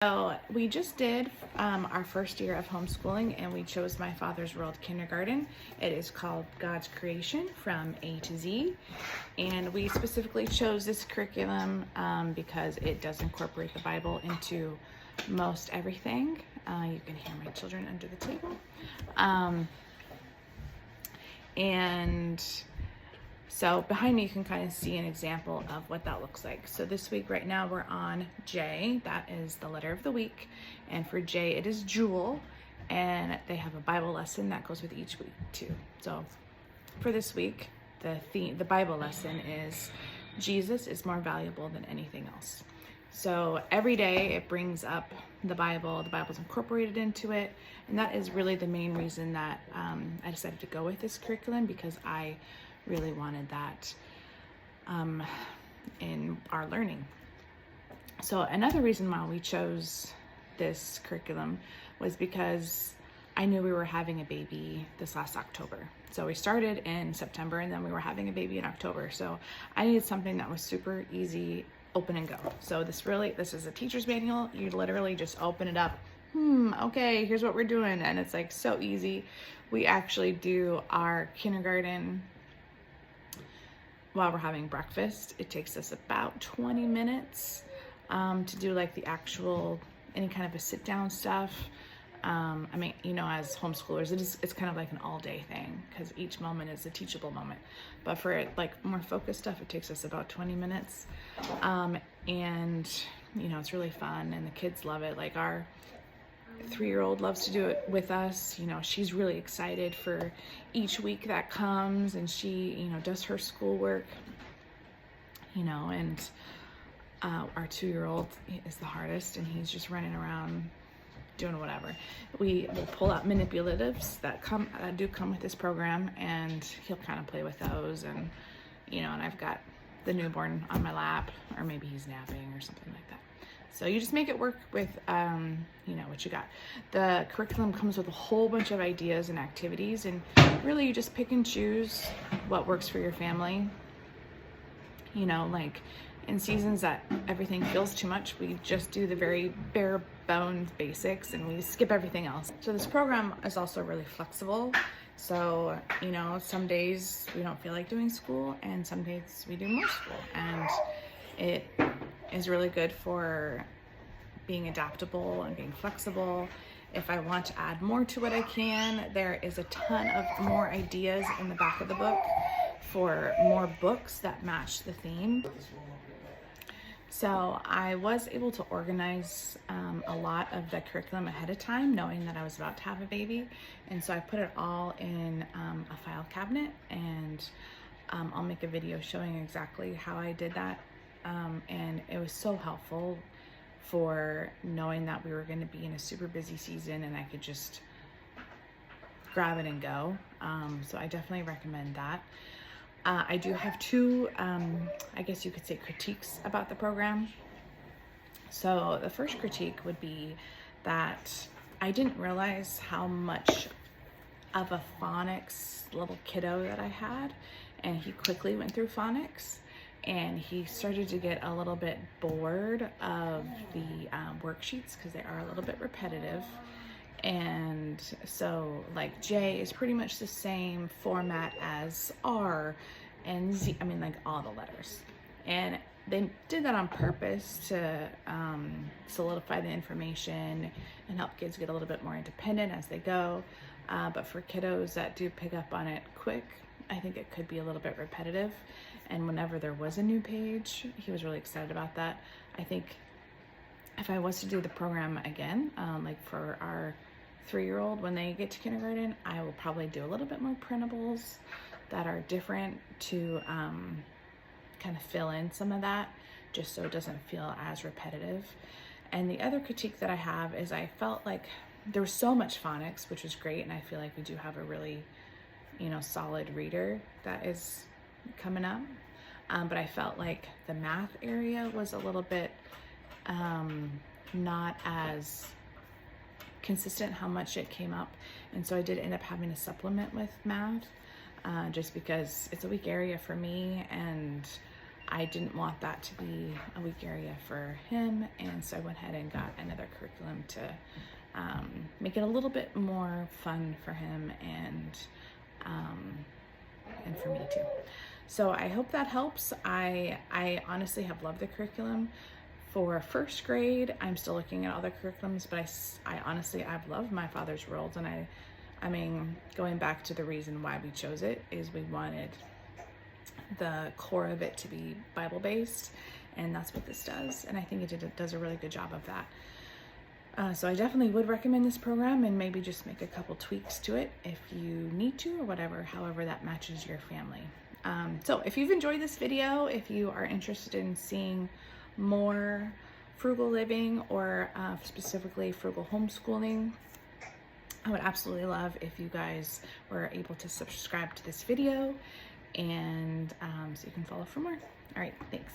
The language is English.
So we just did our first year of homeschooling, and we chose My Father's World Kindergarten. It is called God's Creation from A to Z, and we specifically chose this curriculum because it does incorporate the Bible into most everything. You can hear my children under the table. And so behind me, you can kind of see an example of what that looks like. So this week, right now, we're on J. That is the letter of the week. And for J, it is Jewel. And they have a Bible lesson that goes with each week too. So for this week, the Bible lesson is Jesus is more valuable than anything else. So every day it brings up the Bible. The Bible's incorporated into it. And that is really the main reason that I decided to go with this curriculum, because I really wanted that in our learning. So another reason why we chose this curriculum was because I knew we were having a baby this last October. So we started in September, and then we were having a baby in October. So I needed something that was super easy, open and go. So this is a teacher's manual. You literally just open it up. Okay, here's what we're doing. And it's like so easy. We actually do our kindergarten while we're having breakfast. It takes us about 20 minutes to do like the actual, any kind of a sit down stuff. I mean, as homeschoolers, it's kind of like an all day thing, because each moment is a teachable moment. But for like more focused stuff, it takes us about 20 minutes. And it's really fun, and the kids love it. Like our 3-year-old loves to do it with us. She's really excited for each week that comes, and she, does her schoolwork, and our 2-year-old is the hardest, and he's just running around doing whatever. We will pull out manipulatives that do come with this program, and he'll kind of play with those, and and I've got the newborn on my lap, or maybe he's napping or something like that. So you just make it work with, what you got. The curriculum comes with a whole bunch of ideas and activities, and really you just pick and choose what works for your family. Like in seasons that everything feels too much, we just do the very bare bones basics, and we skip everything else. So this program is also really flexible. So, some days we don't feel like doing school, and some days we do more school. And it is really good for being adaptable and being flexible. If I want to add more to it, I can. There is a ton of more ideas in the back of the book for more books that match the theme. So I was able to organize a lot of the curriculum ahead of time, knowing that I was about to have a baby. And so I put it all in a file cabinet, and I'll make a video showing exactly how I did that. And it was so helpful for knowing that we were going to be in a super busy season, and I could just grab it and go. So I definitely recommend that. I do have two, I guess you could say, critiques about the program. So the first critique would be that I didn't realize how much of a phonics little kiddo that I had, and he quickly went through phonics. And he started to get a little bit bored of the worksheets, because they are a little bit repetitive. And so like J is pretty much the same format as R and Z, like all the letters. And they did that on purpose to solidify the information and help kids get a little bit more independent as they go. But for kiddos that do pick up on it quick, I think it could be a little bit repetitive. And whenever there was a new page, he was really excited about that. I think if I was to do the program again, like for our 3-year-old, when they get to kindergarten, I will probably do a little bit more printables that are different to kind of fill in some of that, just so it doesn't feel as repetitive. And the other critique that I have is I felt like there was so much phonics, which was great, and I feel like we do have a really, solid reader that is coming up. But I felt like the math area was a little bit not as consistent how much it came up. And so I did end up having to supplement with math, just because it's a weak area for me, and I didn't want that to be a weak area for him, and so I went ahead and got another curriculum to make it a little bit more fun for him and for me too. So I hope that helps. I honestly have loved the curriculum. For first grade, I'm still looking at other curriculums, but I honestly, I've loved My Father's World, and I mean, going back to the reason why we chose it is we wanted the core of it to be Bible-based, and that's what this does, and I think it does a really good job of that. So I definitely would recommend this program, and maybe just make a couple tweaks to it if you need to, or whatever, however that matches your family. So if you've enjoyed this video, if you are interested in seeing more frugal living, or specifically frugal homeschooling, I would absolutely love if you guys were able to subscribe to this video, and so you can follow for more. All right, thanks.